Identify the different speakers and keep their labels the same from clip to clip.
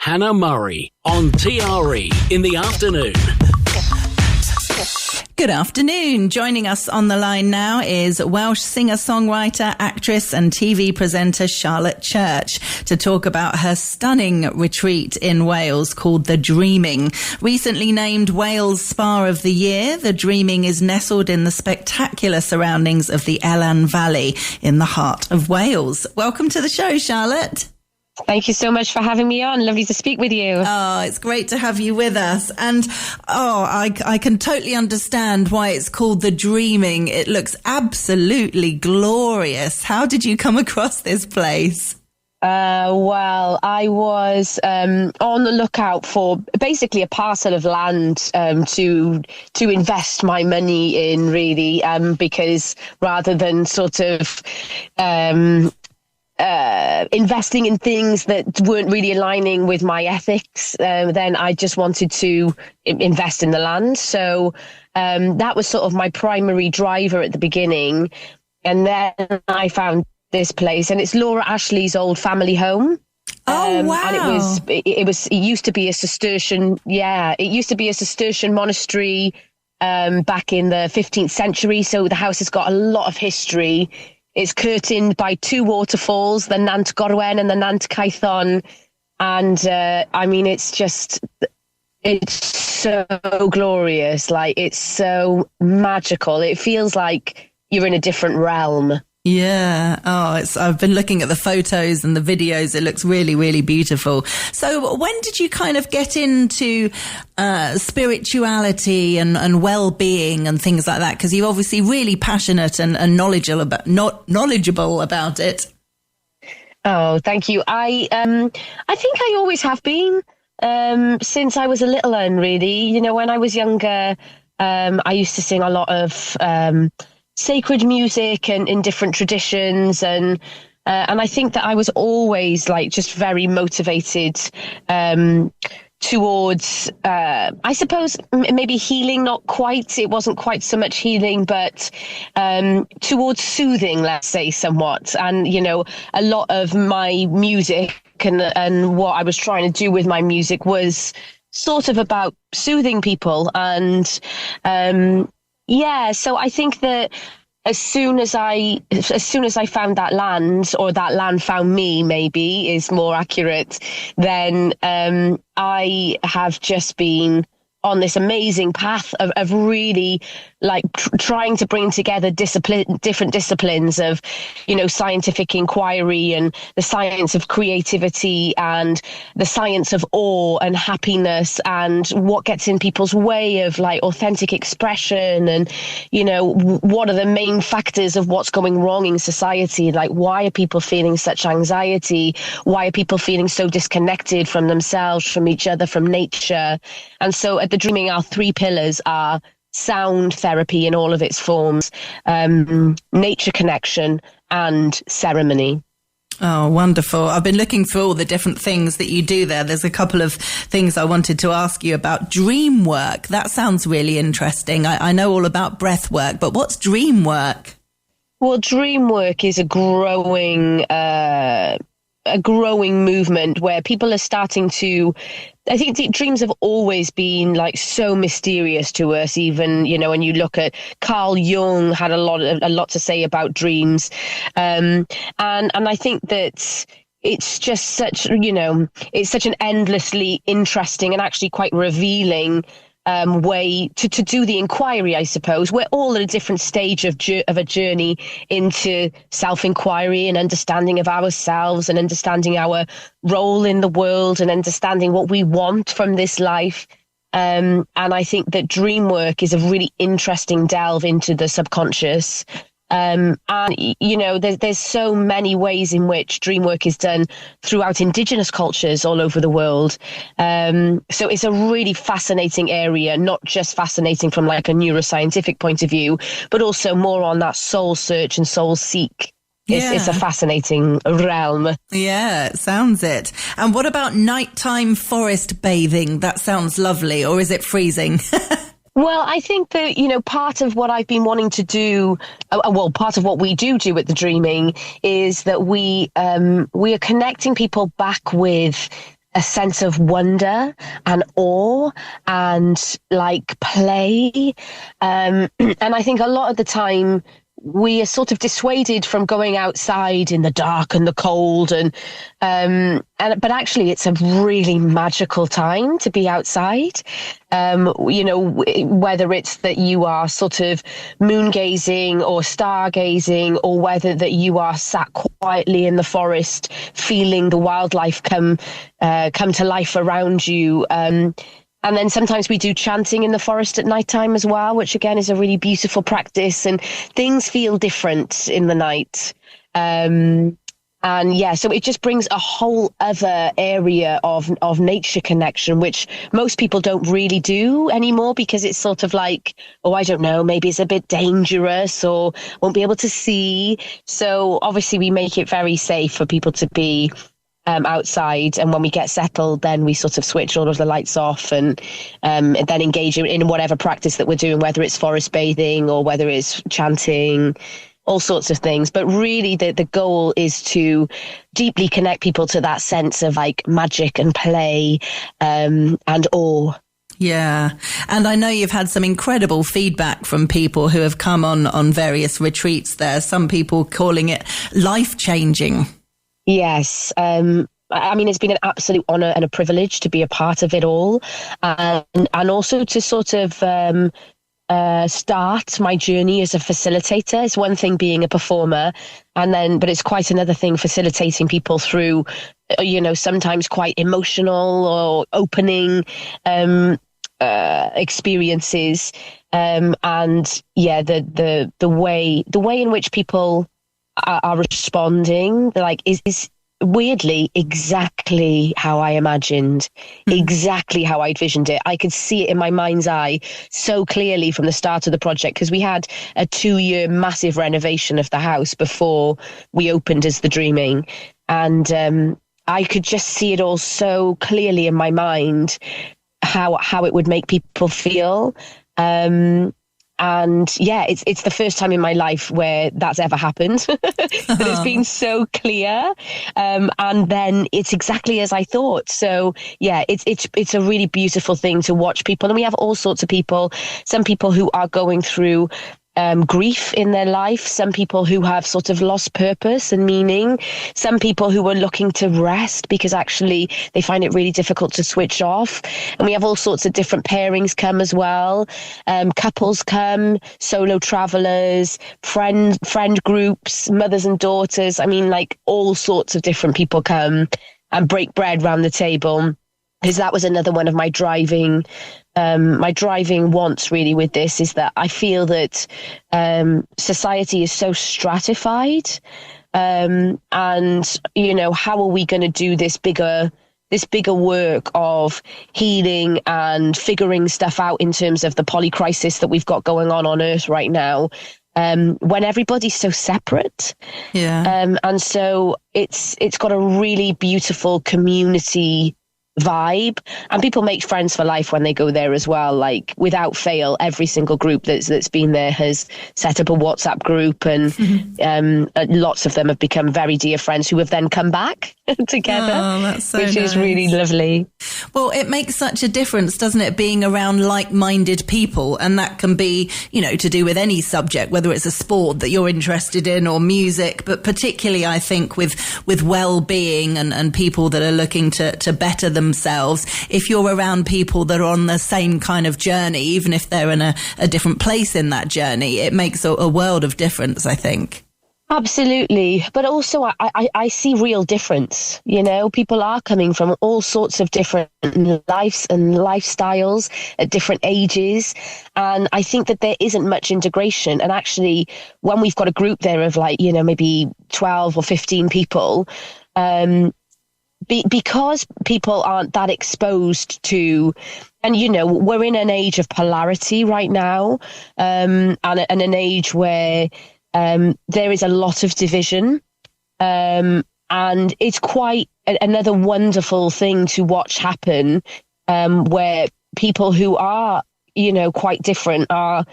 Speaker 1: Hannah Murray on TRE in the afternoon.
Speaker 2: Good afternoon. Joining us on the line now is Welsh singer-songwriter, actress and TV presenter Charlotte Church to talk about her stunning retreat in Wales called The Dreaming. Recently named Wales Spa of the Year, The Dreaming is nestled in the spectacular surroundings of the Elan Valley in the heart of Wales. Welcome to the show, Charlotte.
Speaker 3: Thank you so much for having me on. Lovely to speak with you.
Speaker 2: Oh, it's great to have you with us. And, I can totally understand why it's called The Dreaming. It looks absolutely glorious. How did you come across this place?
Speaker 3: Well, I was on the lookout for basically a parcel of land to invest my money in, really, because rather than sort of investing in things that weren't really aligning with my ethics, then I just wanted to invest in the land. So that was sort of my primary driver at the beginning. And then I found this place, and it's Laura Ashley's old family home.
Speaker 2: Oh, wow.
Speaker 3: And it used to be a Cistercian, it used to be a Cistercian monastery back in the 15th century. So the house has got a lot of history. It's curtained by two waterfalls, the Nant Gorwen and the Nant Caethon. And I mean, it's so glorious. Like, it's so magical. It feels like you're in a different realm.
Speaker 2: Yeah. I've been looking at the photos and the videos. It looks really, really beautiful. So when did you kind of get into spirituality and well-being and things like that? Because you're obviously really passionate and knowledgeable about it.
Speaker 3: Oh, thank you. I think I always have been since I was a little one, really. You know, when I was younger, I used to sing a lot of sacred music and in different traditions, and I think that I was always like just very motivated towards I suppose maybe healing. Not quite, it wasn't quite so much healing, but towards soothing, let's say, somewhat. And you know, a lot of my music and what I was trying to do with my music was sort of about soothing people. And so I think that as soon as I found that land, or that land found me, maybe is more accurate, then I have just been on this amazing path of really like trying to bring together different disciplines of, you know, scientific inquiry and the science of creativity and the science of awe and happiness and what gets in people's way of like authentic expression. And, you know, what are the main factors of what's going wrong in society? Like, why are people feeling such anxiety? Why are people feeling so disconnected from themselves, from each other, from nature? And so at The Dreaming, our three pillars are sound therapy in all of its forms, nature connection, and ceremony.
Speaker 2: Oh, wonderful. I've been looking through all the different things that you do there. There's a couple of things I wanted to ask you about. Dream work, that sounds really interesting. I know all about breath work, but what's dream work?
Speaker 3: Well, dream work is a growing movement where people are starting to, I think dreams have always been like so mysterious to us. Even, you know, when you look at Carl Jung had a lot to say about dreams. And I think that it's just such, you know, it's such an endlessly interesting and actually quite revealing way to do the inquiry, I suppose. We're all at a different stage of a journey into self-inquiry and understanding of ourselves and understanding our role in the world and understanding what we want from this life. And I think that dream work is a really interesting delve into the subconscious. And, you know, there's so many ways in which dream work is done throughout indigenous cultures all over the world. So it's a really fascinating area, not just fascinating from like a neuroscientific point of view, but also more on that soul search and soul seek. It's a fascinating realm.
Speaker 2: Yeah, it sounds it. And what about nighttime forest bathing? That sounds lovely. Or is it freezing?
Speaker 3: Well, I think that, you know, part of what I've been wanting to do, part of what we do at The Dreaming is that we are connecting people back with a sense of wonder and awe and like play. And I think a lot of the time we are sort of dissuaded from going outside in the dark and the cold but actually it's a really magical time to be outside. Whether it's that you are sort of moon gazing or stargazing, or whether that you are sat quietly in the forest feeling the wildlife come to life around you. And then sometimes we do chanting in the forest at nighttime as well, which again is a really beautiful practice, and things feel different in the night. So it just brings a whole other area of nature connection, which most people don't really do anymore, because it's sort of like, oh, I don't know, maybe it's a bit dangerous or won't be able to see. So obviously we make it very safe for people to be outside, and when we get settled, then we sort of switch all of the lights off and then engage in whatever practice that we're doing, whether it's forest bathing or whether it's chanting, all sorts of things. But really the goal is to deeply connect people to that sense of like magic and play and awe.
Speaker 2: Yeah. And I know you've had some incredible feedback from people who have come on various retreats there, some people calling it life-changing.
Speaker 3: Yes. I mean, it's been an absolute honor and a privilege to be a part of it all, and also to sort of start my journey as a facilitator. It's one thing being a performer, but it's quite another thing facilitating people through, sometimes quite emotional or opening experiences. The way in which people are responding, like, is weirdly exactly how I imagined, exactly how I envisioned it. I could see it in my mind's eye so clearly from the start of the project, because we had a 2-year massive renovation of the house before we opened as The Dreaming. And I could just see it all so clearly in my mind, how it would make people feel. And yeah, it's the first time in my life where that's ever happened. That it's been so clear, and then it's exactly as I thought. So yeah, it's a really beautiful thing to watch people, and we have all sorts of people. Some people who are going through grief in their life, some people who have sort of lost purpose and meaning, some people who are looking to rest because actually they find it really difficult to switch off. And we have all sorts of different pairings come as well. Couples come, solo travelers, friend groups, mothers and daughters. I mean, like, all sorts of different people come and break bread round the table, because that was another one of my driving wants really with this, is that I feel that society is so stratified, and how are we going to do this bigger work of healing and figuring stuff out in terms of the polycrisis that we've got going on Earth right now, when everybody's so separate.
Speaker 2: Yeah.
Speaker 3: And so it's got a really beautiful community vibe, and people make friends for life when they go there as well. Like, without fail, every single group that's been there has set up a WhatsApp group, and lots of them have become very dear friends who have then come back together.
Speaker 2: Oh, that's so
Speaker 3: which
Speaker 2: nice.
Speaker 3: Is really lovely.
Speaker 2: Well, it makes such a difference, doesn't it, being around like-minded people, and that can be, to do with any subject, whether it's a sport that you're interested in or music, but particularly I think with well-being and people that are looking to better themselves. If you're around people that are on the same kind of journey, even if they're in a different place in that journey, it makes a world of difference, I think.
Speaker 3: Absolutely. But also I see real difference. People are coming from all sorts of different lives and lifestyles at different ages. And I think that there isn't much integration. And actually, when we've got a group there of maybe 12 or 15 people, because people aren't that exposed to, and we're in an age of polarity right now, and an age where there is a lot of division, and it's quite another wonderful thing to watch happen, where people who are quite different are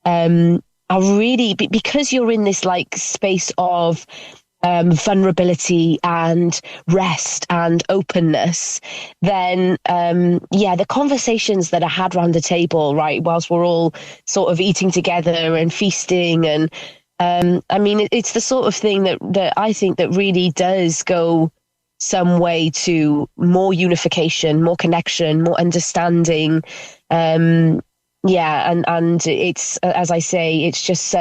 Speaker 3: really, because you're in this like space of vulnerability and rest and openness, then the conversations that are had around the table, right, whilst we're all sort of eating together and feasting, and it's the sort of thing that I think that really does go some way to more unification, more connection, more understanding. And it's, as I say, it's just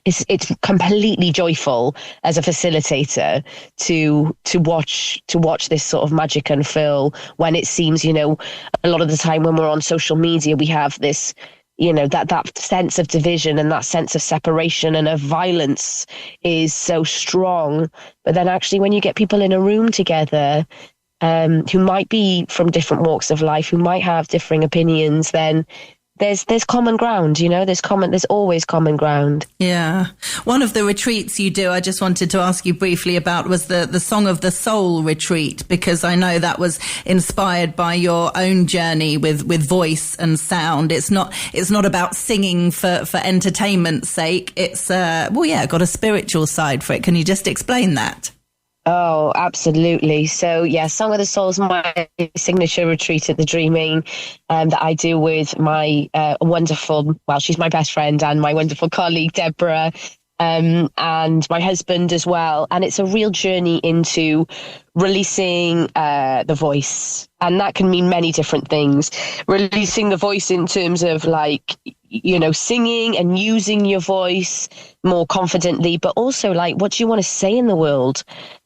Speaker 3: it's completely joyful as a facilitator to watch this sort of magic unfurl, when it seems, a lot of the time when we're on social media, we have this, that sense of division and that sense of separation and of violence is so strong. But then actually when you get people in a room together, who might be from different walks of life, who might have differing opinions, then there's common ground, there's always common ground.
Speaker 2: Yeah. One of the retreats you do, I just wanted to ask you briefly about, was the Song of the Soul retreat, because I know that was inspired by your own journey with voice and sound. It's not about singing for entertainment's sake. It's, got a spiritual side for it. Can you just explain that?
Speaker 3: Oh, absolutely. So, Song of the Soul is my signature retreat at the Dreaming that I do with my she's my best friend and my wonderful colleague, Deborah, and my husband as well. And it's a real journey into releasing the voice. And that can mean many different things. Releasing the voice in terms of singing and using your voice more confidently, but also what do you want to say in the world?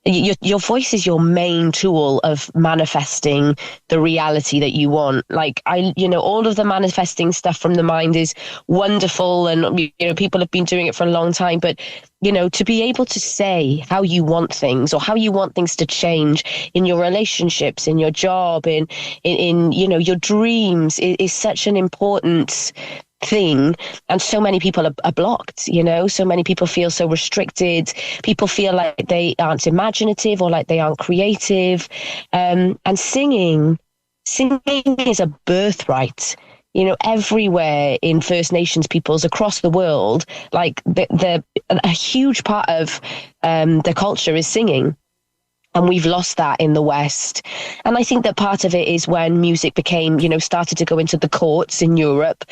Speaker 3: Your voice is your main tool of manifesting the reality that you want. All of the manifesting stuff from the mind is wonderful, and people have been doing it for a long time, but to be able to say how you want things, or how you want things to change in your relationships, in your job, in your dreams, is such an important thing. And so many people are blocked, so many people feel so restricted. People feel like they aren't imaginative, or like they aren't creative. And singing is a birthright. Everywhere in First Nations peoples across the world, a huge part of the culture is singing. And we've lost that in the West. And I think that part of it is when music became, started to go into the courts in Europe,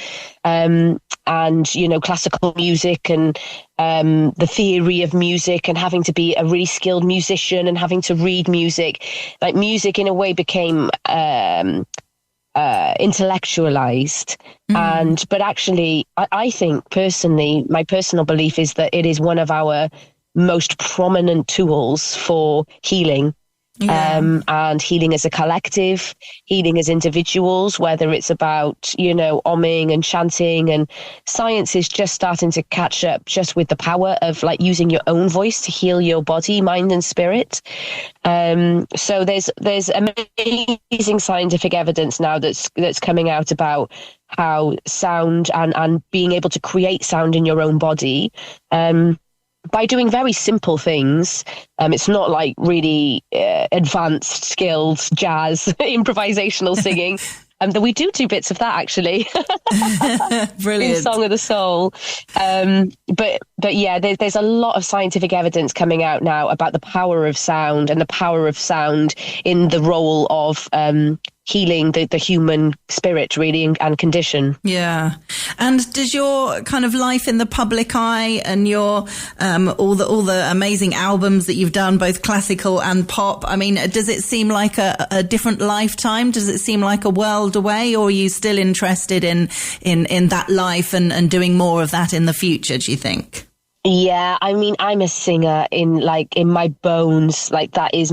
Speaker 3: and, classical music and the theory of music, and having to be a really skilled musician and having to read music. Music in a way became intellectualized. But actually, I think personally, my personal belief is that it is one of our most prominent tools for healing. And healing as a collective, healing as individuals, whether it's about, omming and chanting, and science is just starting to catch up just with the power of using your own voice to heal your body, mind and spirit. So there's amazing scientific evidence now that's coming out about how sound and being able to create sound in your own body, by doing very simple things. It's not really advanced, skilled jazz, improvisational singing. That we do bits of that, actually.
Speaker 2: Brilliant.
Speaker 3: In Song of the Soul. But there's a lot of scientific evidence coming out now about the power of sound, and the power of sound in the role of healing the human spirit, really, and condition. Yeah.
Speaker 2: And does your kind of life in the public eye, and your all the amazing albums that you've done, both classical and pop, does it seem like a different lifetime? Does it seem like a world away, or are you still interested in that life and doing more of that in the future, do you think?
Speaker 3: Yeah, I'm a singer in my bones. That is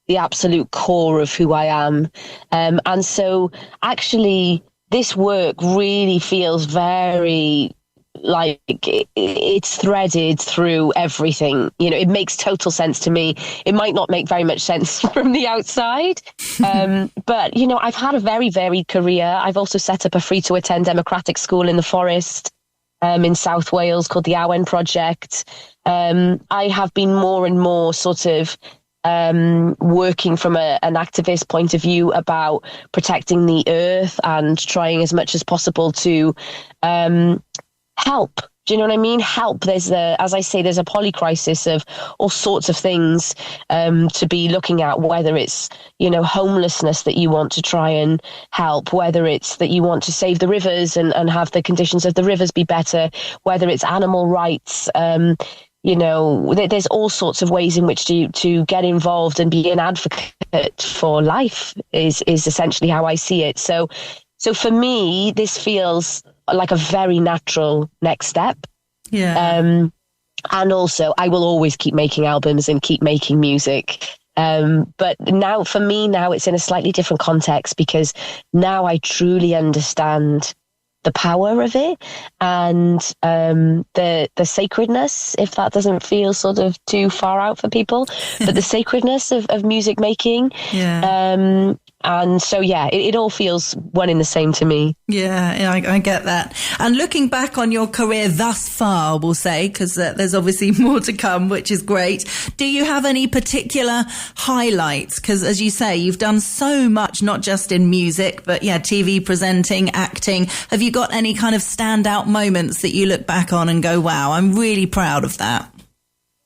Speaker 3: the absolute core of who I am. And so actually this work really feels very it's threaded through everything. It makes total sense to me. It might not make very much sense from the outside. But, I've had a very varied career. I've also set up a free to attend democratic school in the forest in South Wales called the Awen Project. I have been more and more sort of working from an activist point of view about protecting the earth, and trying as much as possible to help Do you know what I mean? Help. There's as I say, there's a polycrisis of all sorts of things to be looking at, whether it's, homelessness that you want to try and help, whether it's that you want to save the rivers and have the conditions of the rivers be better, whether it's animal rights. There's all sorts of ways in which to get involved and be an advocate for life is essentially how I see it. So for me, this feels like a very natural next step. Yeah. And also, I will always keep making albums and keep making music. But now, for me, it's in a slightly different context, because now I truly understand the power of it and the sacredness, if that doesn't feel sort of too far out for people, but the sacredness of music making. Yeah. And so, it all feels one in the same to me.
Speaker 2: Yeah, I get that. And looking back on your career thus far, we'll say, because there's obviously more to come, which is great. Do you have any particular highlights? Because as you say, you've done so much, not just in music, but TV presenting, acting. Have you got any kind of standout moments that you look back on and go, wow, I'm really proud of that?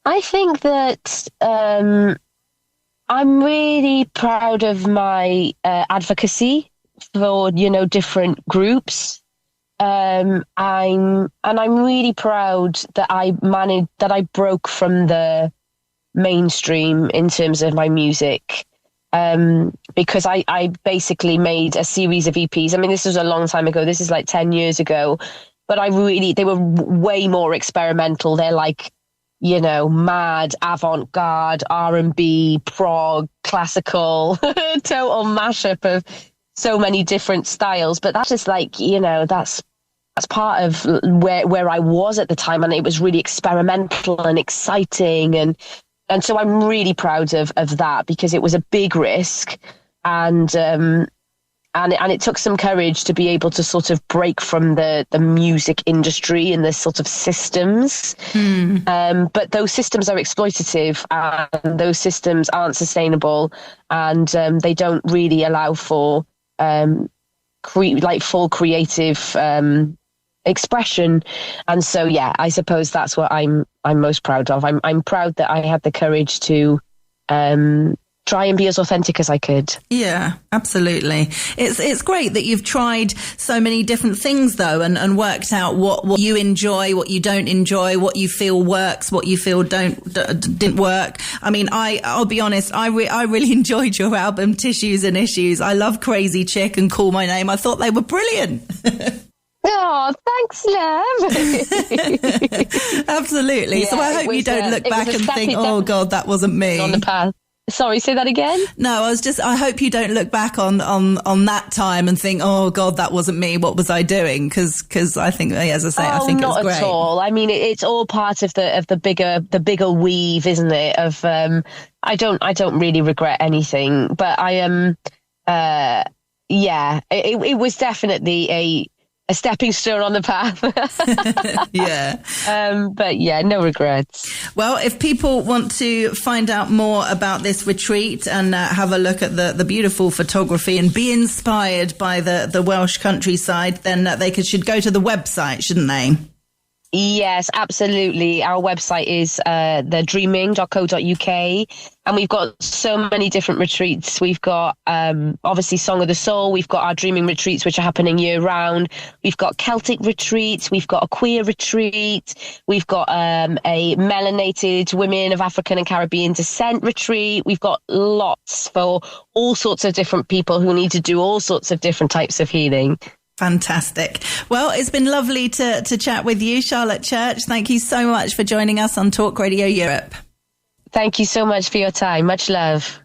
Speaker 3: I think that I'm really proud of my advocacy for, different groups. I'm really proud that I broke from the mainstream in terms of my music. Because I basically made a series of EPs. I mean, this was a long time ago. This is like 10 years ago, but they were way more experimental. They're like, mad, avant-garde, R&B, prog, classical, total mashup of so many different styles. But that's just like, that's part of where I was at the time. And it was really experimental and exciting. And so I'm really proud of that, because it was a big risk. And it took some courage to be able to sort of break from the music industry and the sort of systems. But those systems are exploitative, and those systems aren't sustainable, and they don't really allow for full creative expression. And so, I suppose that's what I'm most proud of. I'm proud that I had the courage to try and be as authentic as I could.
Speaker 2: Yeah, absolutely. It's great that you've tried so many different things, though, and worked out what you enjoy, what you don't enjoy, what you feel works, what you feel didn't work. I mean, I'll be honest, I really enjoyed your album Tissues and Issues. I love Crazy Chick and Call My Name. I thought they were brilliant.
Speaker 3: Oh, thanks, love.
Speaker 2: Absolutely. So I hope you don't look back and think, oh, God, that wasn't me.
Speaker 3: On the path. Sorry, say that again?
Speaker 2: No, I hope you don't look back on that time and think, oh, God, that wasn't me. What was I doing? Because I think, as I say, I think it's great.
Speaker 3: Not at all. I mean, it's all part of the bigger weave, isn't it? Of I don't really regret anything, but I am. It was definitely a stepping stone on the path.
Speaker 2: Yeah.
Speaker 3: But no regrets.
Speaker 2: Well, if people want to find out more about this retreat and have a look at the beautiful photography and be inspired by the Welsh countryside, then they should go to the website, shouldn't they?
Speaker 3: Yes, absolutely. Our website is thedreaming.co.uk, and we've got so many different retreats. We've got obviously Song of the Soul. We've got our Dreaming retreats, which are happening year round. We've got Celtic retreats. We've got a queer retreat. We've got a melanated women of African and Caribbean descent retreat. We've got lots for all sorts of different people who need to do all sorts of different types of healing.
Speaker 2: Fantastic. Well, it's been lovely to chat with you, Charlotte Church. Thank you so much for joining us on Talk Radio Europe.
Speaker 3: Thank you so much for your time. Much love.